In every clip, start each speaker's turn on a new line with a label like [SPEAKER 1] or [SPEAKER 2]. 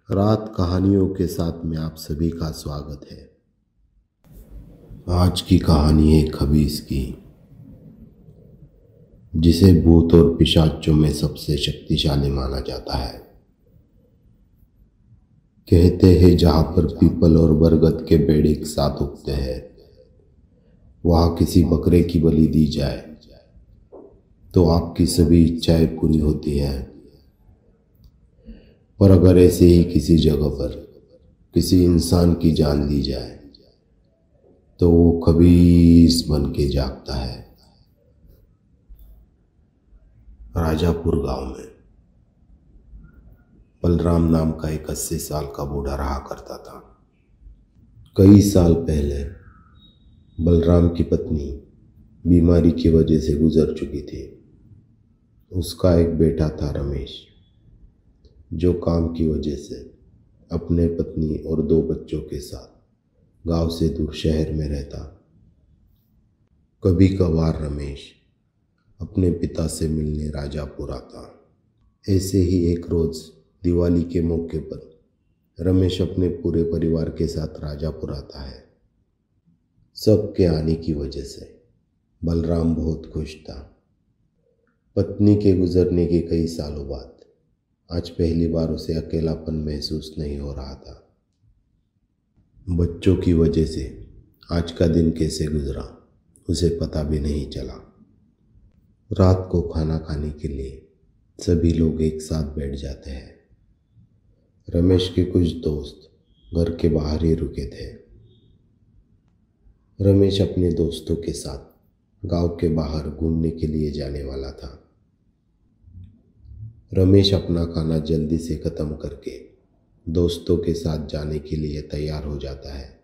[SPEAKER 1] रात कहानियों के साथ में आप सभी का स्वागत है। आज की कहानी है खबीस की, जिसे भूत और पिशाचों में सबसे शक्तिशाली माना जाता है। कहते हैं जहां पर पीपल और बरगद के पेड़ एक साथ उगते हैं, वहां किसी बकरे की बलि दी जाए तो आपकी सभी इच्छाएं पूरी होती हैं। पर अगर ऐसे ही किसी जगह पर किसी इंसान की जान ली जाए तो वो खबीस बन के जागता है। राजापुर गांव में बलराम नाम का एक 80 साल का बूढ़ा रहा करता था। कई साल पहले बलराम की पत्नी बीमारी की वजह से गुजर चुकी थी। उसका एक बेटा था रमेश, जो काम की वजह से अपने पत्नी और 2 बच्चों के साथ गांव से दूर शहर में रहता। कभी कभार रमेश अपने पिता से मिलने राजापुर आता। ऐसे ही एक रोज दिवाली के मौके पर रमेश अपने पूरे परिवार के साथ राजापुर आता है। सबके आने की वजह से बलराम बहुत खुश था। पत्नी के गुजरने के कई सालों बाद आज पहली बार उसे अकेलापन महसूस नहीं हो रहा था। बच्चों की वजह से आज का दिन कैसे गुजरा उसे पता भी नहीं चला। रात को खाना खाने के लिए सभी लोग एक साथ बैठ जाते हैं। रमेश के कुछ दोस्त घर के बाहर ही रुके थे। रमेश अपने दोस्तों के साथ गांव के बाहर घूमने के लिए जाने वाला था। रमेश अपना खाना जल्दी से खत्म करके दोस्तों के साथ जाने के लिए तैयार हो जाता है।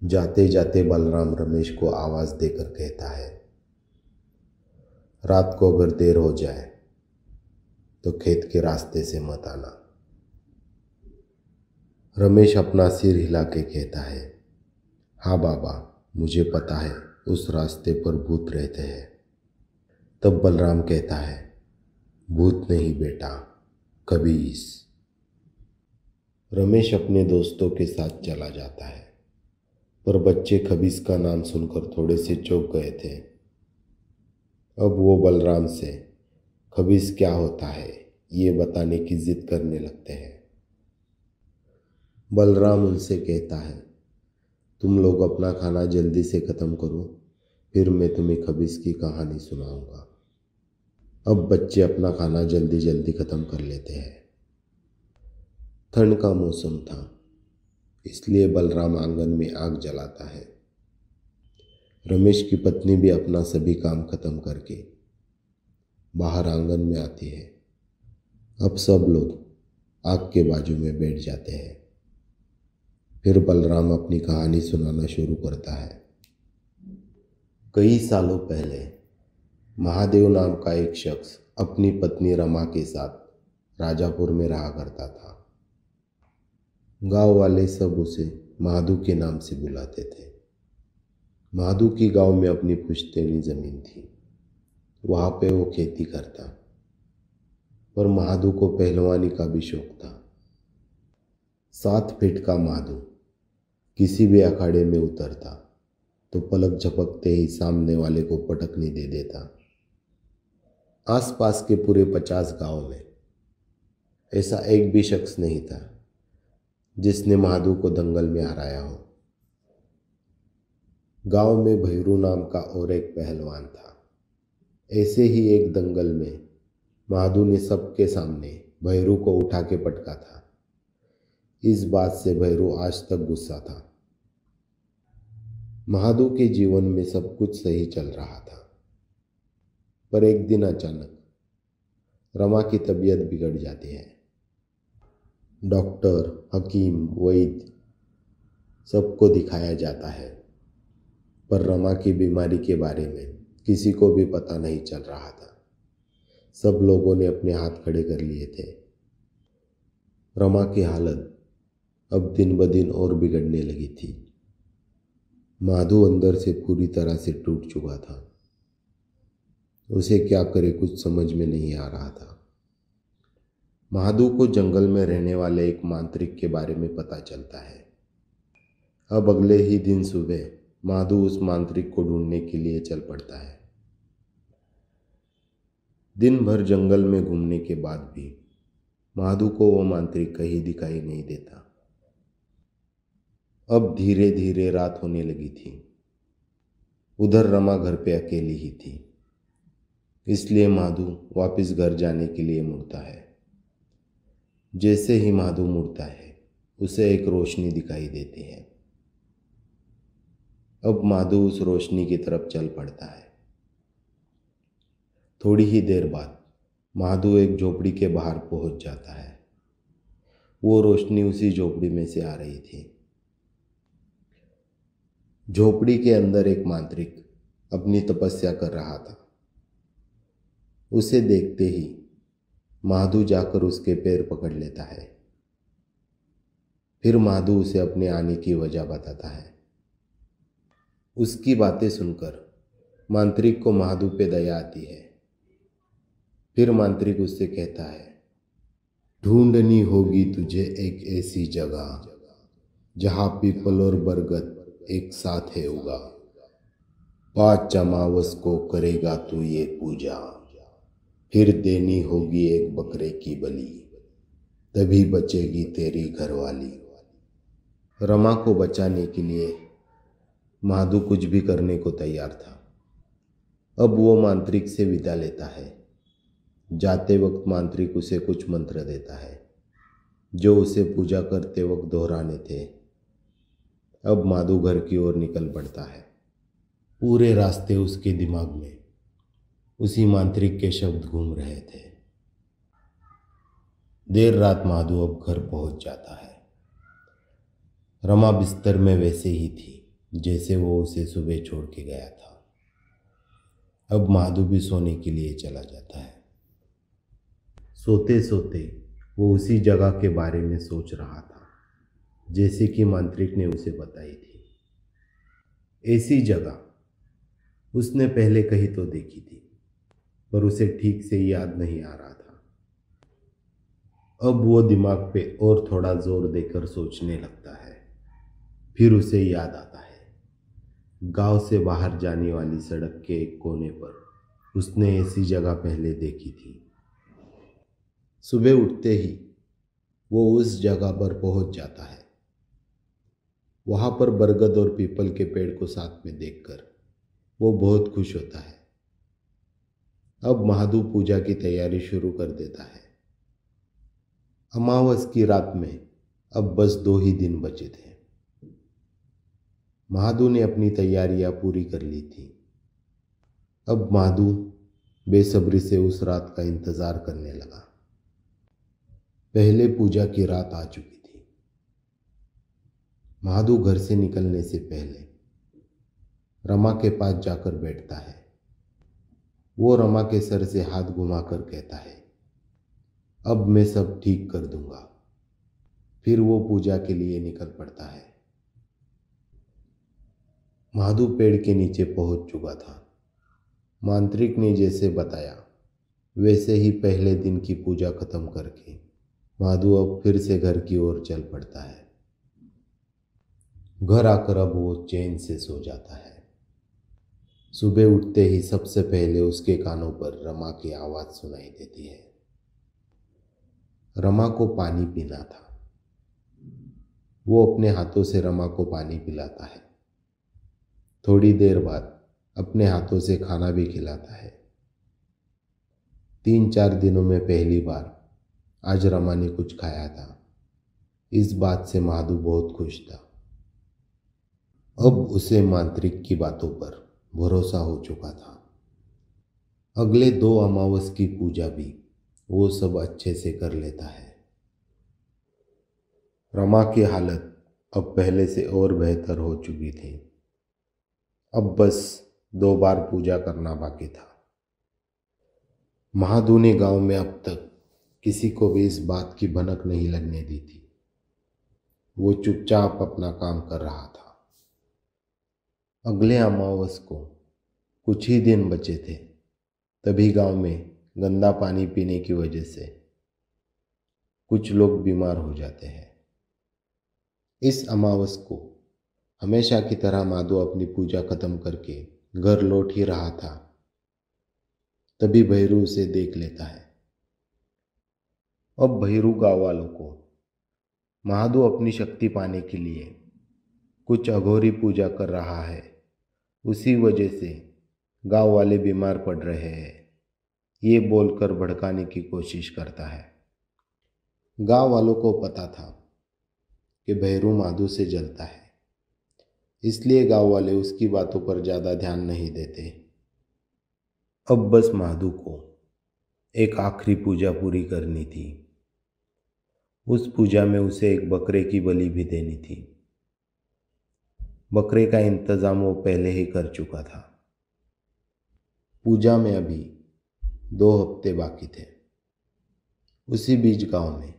[SPEAKER 1] जाते जाते बलराम रमेश को आवाज देकर कहता है, रात को अगर देर हो जाए तो खेत के रास्ते से मत आना। रमेश अपना सिर हिला के कहता है, हाँ बाबा, मुझे पता है उस रास्ते पर भूत रहते हैं। तब बलराम कहता है, भूत नहीं बेटा, खबीस। रमेश अपने दोस्तों के साथ चला जाता है, पर बच्चे खबीस का नाम सुनकर थोड़े से चौंक गए थे। अब वो बलराम से खबीस क्या होता है ये बताने की जिद करने लगते हैं। बलराम उनसे कहता है, तुम लोग अपना खाना जल्दी से ख़त्म करो, फिर मैं तुम्हें खबीस की कहानी सुनाऊंगा। अब बच्चे अपना खाना जल्दी जल्दी ख़त्म कर लेते हैं। ठंड का मौसम था, इसलिए बलराम आंगन में आग जलाता है। रमेश की पत्नी भी अपना सभी काम खत्म करके बाहर आंगन में आती है। अब सब लोग आग के बाजू में बैठ जाते हैं। फिर बलराम अपनी कहानी सुनाना शुरू करता है। कई सालों पहले महादेव नाम का एक शख्स अपनी पत्नी रमा के साथ राजापुर में रहा करता था। गांव वाले सब उसे महादू के नाम से बुलाते थे। महादू की गांव में अपनी पुश्तैनी जमीन थी, वहां पे वो खेती करता। पर महादू को पहलवानी का भी शौक था। 7 फीट का महादू किसी भी अखाड़े में उतरता तो पलक झपकते ही सामने वाले को पटकनी दे देता। आसपास के पूरे 50 गांव में ऐसा एक भी शख्स नहीं था जिसने महादू को दंगल में हराया हो। गांव में भैरू नाम का और एक पहलवान था। ऐसे ही एक दंगल में महादू ने सबके सामने भैरू को उठा के पटका था। इस बात से भैरू आज तक गुस्सा था। महादू के जीवन में सब कुछ सही चल रहा था, पर एक दिन अचानक रमा की तबीयत बिगड़ जाती है। डॉक्टर, हकीम, वैद्य सबको दिखाया जाता है, पर रमा की बीमारी के बारे में किसी को भी पता नहीं चल रहा था। सब लोगों ने अपने हाथ खड़े कर लिए थे। रमा की हालत अब दिन ब दिन और बिगड़ने लगी थी। माधु अंदर से पूरी तरह से टूट चुका था। उसे क्या करे कुछ समझ में नहीं आ रहा था। महादू को जंगल में रहने वाले एक मांत्रिक के बारे में पता चलता है। अब अगले ही दिन सुबह महादू उस मांत्रिक को ढूंढने के लिए चल पड़ता है। दिन भर जंगल में घूमने के बाद भी महादू को वो मांत्रिक कहीं दिखाई नहीं देता। अब धीरे धीरे रात होने लगी थी। उधर रमा घर पे अकेली ही थी, इसलिए महादू वापस घर जाने के लिए मुड़ता है। जैसे ही महादू मुड़ता है उसे एक रोशनी दिखाई देती है। अब महादू उस रोशनी की तरफ चल पड़ता है। थोड़ी ही देर बाद महादू एक झोपड़ी के बाहर पहुंच जाता है। वो रोशनी उसी झोपड़ी में से आ रही थी। झोपड़ी के अंदर एक मांत्रिक अपनी तपस्या कर रहा था। उसे देखते ही महादू जाकर उसके पैर पकड़ लेता है। फिर महादू उसे अपने आने की वजह बताता है। उसकी बातें सुनकर मांत्रिक को महादू पे दया आती है। फिर मांत्रिक उससे कहता है, ढूंढनी होगी तुझे एक ऐसी जगह जहां पीपल और बरगद एक साथ है उगा। 5 अमावस को करेगा तू ये पूजा, फिर देनी होगी एक बकरे की बलि, तभी बचेगी तेरी घरवाली। रमा को बचाने के लिए महादू कुछ भी करने को तैयार था। अब वो मांत्रिक से विदा लेता है। जाते वक्त मांत्रिक उसे कुछ मंत्र देता है जो उसे पूजा करते वक्त दोहराने थे। अब महादू घर की ओर निकल पड़ता है। पूरे रास्ते उसके दिमाग में उसी मांत्रिक के शब्द घूम रहे थे। देर रात महादू अब घर पहुंच जाता है। रमा बिस्तर में वैसे ही थी जैसे वो उसे सुबह छोड़ के गया था। अब महादू भी सोने के लिए चला जाता है। सोते सोते वो उसी जगह के बारे में सोच रहा था जैसे कि मांत्रिक ने उसे बताई थी। ऐसी जगह उसने पहले कहीं तो देखी थी, पर उसे ठीक से याद नहीं आ रहा था। अब वो दिमाग पे और थोड़ा जोर देकर सोचने लगता है। फिर उसे याद आता है, गांव से बाहर जाने वाली सड़क के एक कोने पर उसने ऐसी जगह पहले देखी थी। सुबह उठते ही वो उस जगह पर पहुंच जाता है। वहां पर बरगद और पीपल के पेड़ को साथ में देखकर वो बहुत खुश होता है। अब महादू पूजा की तैयारी शुरू कर देता है। अमावस की रात में अब बस 2 ही दिन बचे थे। महादू ने अपनी तैयारियां पूरी कर ली थी। अब महादू बेसब्री से उस रात का इंतजार करने लगा। पहले पूजा की रात आ चुकी थी। महादू घर से निकलने से पहले रमा के पास जाकर बैठता है। वो रमा के सर से हाथ घुमाकर कहता है, अब मैं सब ठीक कर दूंगा। फिर वो पूजा के लिए निकल पड़ता है। महादू पेड़ के नीचे पहुंच चुका था। मांत्रिक ने जैसे बताया वैसे ही पहले दिन की पूजा खत्म करके महादू अब फिर से घर की ओर चल पड़ता है। घर आकर अब वो चैन से सो जाता है। सुबह उठते ही सबसे पहले उसके कानों पर रमा की आवाज सुनाई देती है। रमा को पानी पीना था। वो अपने हाथों से रमा को पानी पिलाता है। थोड़ी देर बाद अपने हाथों से खाना भी खिलाता है। 3-4 दिनों में पहली बार आज रमा ने कुछ खाया था। इस बात से महादू बहुत खुश था। अब उसे मांत्रिक की बातों पर भरोसा हो चुका था। अगले 2 अमावस की पूजा भी वो सब अच्छे से कर लेता है। रमा की हालत अब पहले से और बेहतर हो चुकी थी। अब बस 2 बार पूजा करना बाकी था। महादू ने गांव में अब तक किसी को भी इस बात की भनक नहीं लगने दी थी। वो चुपचाप अपना काम कर रहा था। अगले अमावस को कुछ ही दिन बचे थे, तभी गांव में गंदा पानी पीने की वजह से कुछ लोग बीमार हो जाते हैं। इस अमावस को हमेशा की तरह माधो अपनी पूजा खत्म करके घर लौट ही रहा था, तभी भैरू उसे देख लेता है। अब भैरू गांव वालों को महादो अपनी शक्ति पाने के लिए कुछ अघोरी पूजा कर रहा है, उसी वजह से गांव वाले बीमार पड़ रहे हैं, ये बोलकर भड़काने की कोशिश करता है। गांव वालों को पता था कि भैरू माधो से जलता है, इसलिए गांव वाले उसकी बातों पर ज़्यादा ध्यान नहीं देते। अब बस माधो को एक आखिरी पूजा पूरी करनी थी। उस पूजा में उसे एक बकरे की बलि भी देनी थी। बकरे का इंतजाम वो पहले ही कर चुका था। पूजा में अभी 2 हफ्ते बाकी थे। उसी बीच गांव में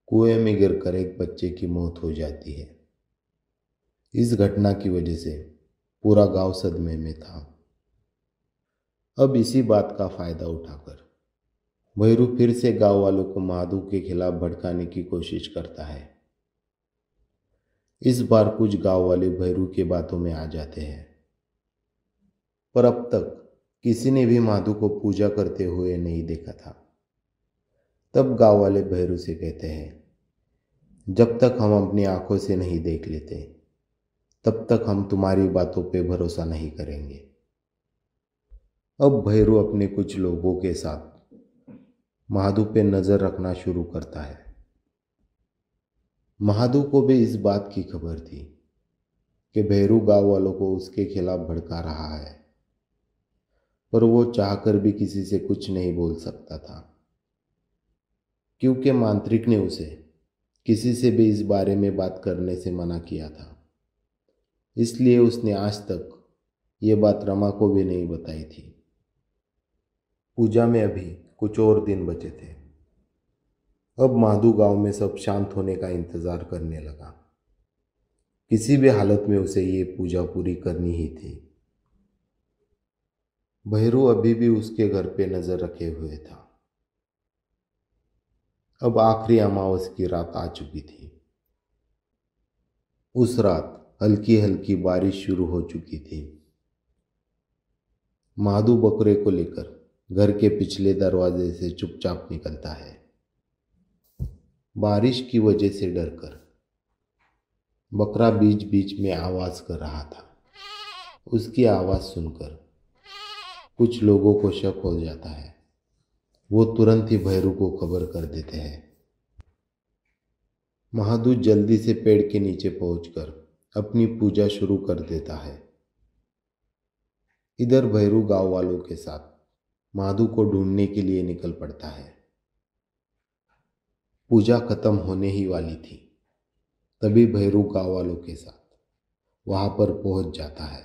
[SPEAKER 1] कुएं में गिरकर एक बच्चे की मौत हो जाती है। इस घटना की वजह से पूरा गांव सदमे में था। अब इसी बात का फायदा उठाकर भैरू फिर से गांव वालों को माधो के खिलाफ भड़काने की कोशिश करता है। इस बार कुछ गांव वाले भैरू की बातों में आ जाते हैं, पर अब तक किसी ने भी माधो को पूजा करते हुए नहीं देखा था। तब गांव वाले भैरू से कहते हैं, जब तक हम अपनी आंखों से नहीं देख लेते तब तक हम तुम्हारी बातों पे भरोसा नहीं करेंगे। अब भैरू अपने कुछ लोगों के साथ माधो पे नजर रखना शुरू करता है। माधो को भी इस बात की खबर थी कि भैरू गांव वालों को उसके खिलाफ भड़का रहा है, पर वो चाहकर भी किसी से कुछ नहीं बोल सकता था, क्योंकि मांत्रिक ने उसे किसी से भी इस बारे में बात करने से मना किया था। इसलिए उसने आज तक ये बात रमा को भी नहीं बताई थी। पूजा में अभी कुछ और दिन बचे थे। अब माधो गांव में सब शांत होने का इंतजार करने लगा। किसी भी हालत में उसे ये पूजा पूरी करनी ही थी। भैरू अभी भी उसके घर पे नजर रखे हुए था। अब आखिरी अमावस की रात आ चुकी थी। उस रात हल्की हल्की बारिश शुरू हो चुकी थी। माधो बकरे को लेकर घर के पिछले दरवाजे से चुपचाप निकलता है। बारिश की वजह से डरकर बकरा बीच बीच में आवाज कर रहा था। उसकी आवाज सुनकर कुछ लोगों को शक हो जाता है। वो तुरंत ही भैरू को खबर कर देते हैं। माधो जल्दी से पेड़ के नीचे पहुंचकर अपनी पूजा शुरू कर देता है। इधर भैरू गांव वालों के साथ माधो को ढूंढने के लिए निकल पड़ता है। पूजा खत्म होने ही वाली थी, तभी भैरू गांव वालों के साथ वहां पर पहुंच जाता है।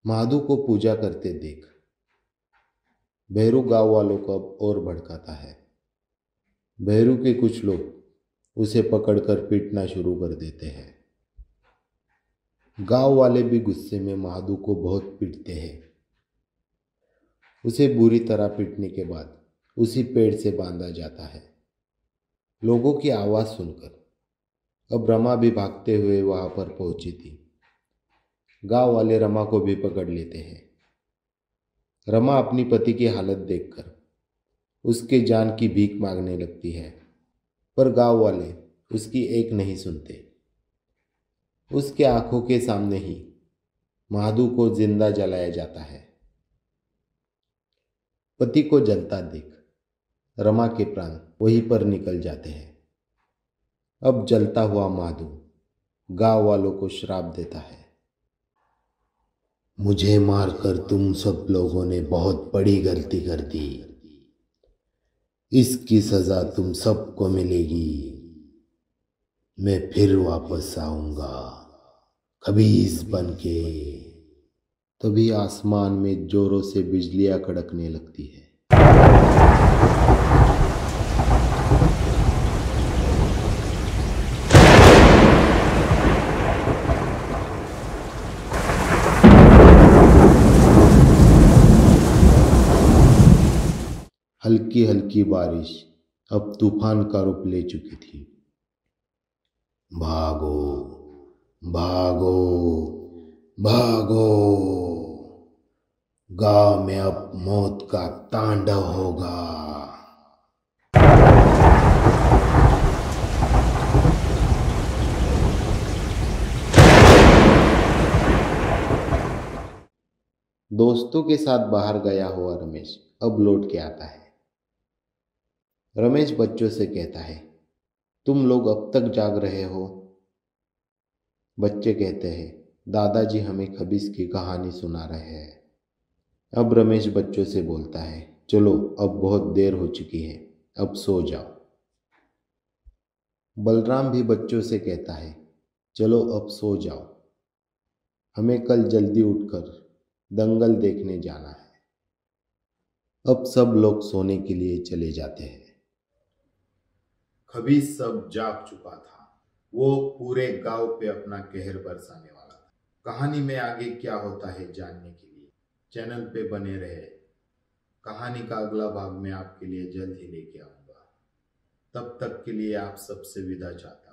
[SPEAKER 1] माधो को पूजा करते देख भैरू गांव वालों को अब और भड़काता है। भैरू के कुछ लोग उसे पकड़कर पीटना शुरू कर देते हैं। गांव वाले भी गुस्से में माधो को बहुत पीटते हैं। उसे बुरी तरह पीटने के बाद उसी पेड़ से बांधा जाता है। लोगों की आवाज सुनकर अब रमा भी भागते हुए वहां पर पहुंची थी। गांव वाले रमा को भी पकड़ लेते हैं। रमा अपनी पति की हालत देखकर उसके जान की भीख मांगने लगती है, पर गांव वाले उसकी एक नहीं सुनते। उसके आंखों के सामने ही माधो को जिंदा जलाया जाता है। पति को जलता देख रमा के प्राण वहीं पर निकल जाते हैं। अब जलता हुआ माधो गांव वालों को श्राप देता है। मुझे मारकर तुम सब लोगों ने बहुत बड़ी गलती कर दी। इसकी सजा तुम सबको मिलेगी। मैं फिर वापस आऊंगा खबीस बन के। तभी आसमान में जोरों से बिजलियां कड़कने लगती है। हल्की हल्की बारिश अब तूफान का रूप ले चुकी थी। भागो, भागो, भागो, गांव में अब मौत का तांडव होगा। दोस्तों के साथ बाहर गया हुआ रमेश अब लौट के आता है। रमेश बच्चों से कहता है, तुम लोग अब तक जाग रहे हो? बच्चे कहते हैं, दादाजी हमें खबीस की कहानी सुना रहे हैं। अब रमेश बच्चों से बोलता है, चलो अब बहुत देर हो चुकी है, अब सो जाओ। बलराम भी बच्चों से कहता है, चलो अब सो जाओ, हमें कल जल्दी उठकर दंगल देखने जाना है। अब सब लोग सोने के लिए चले जाते हैं। खबीस सब जाग चुका था। वो पूरे गांव पे अपना कहर बरसाने वाला था। कहानी में आगे क्या होता है जानने के लिए चैनल पे बने रहे। कहानी का अगला भाग मैं आपके लिए जल्द ही लेके आऊंगा। तब तक के लिए आप सबसे विदा चाहता हूं।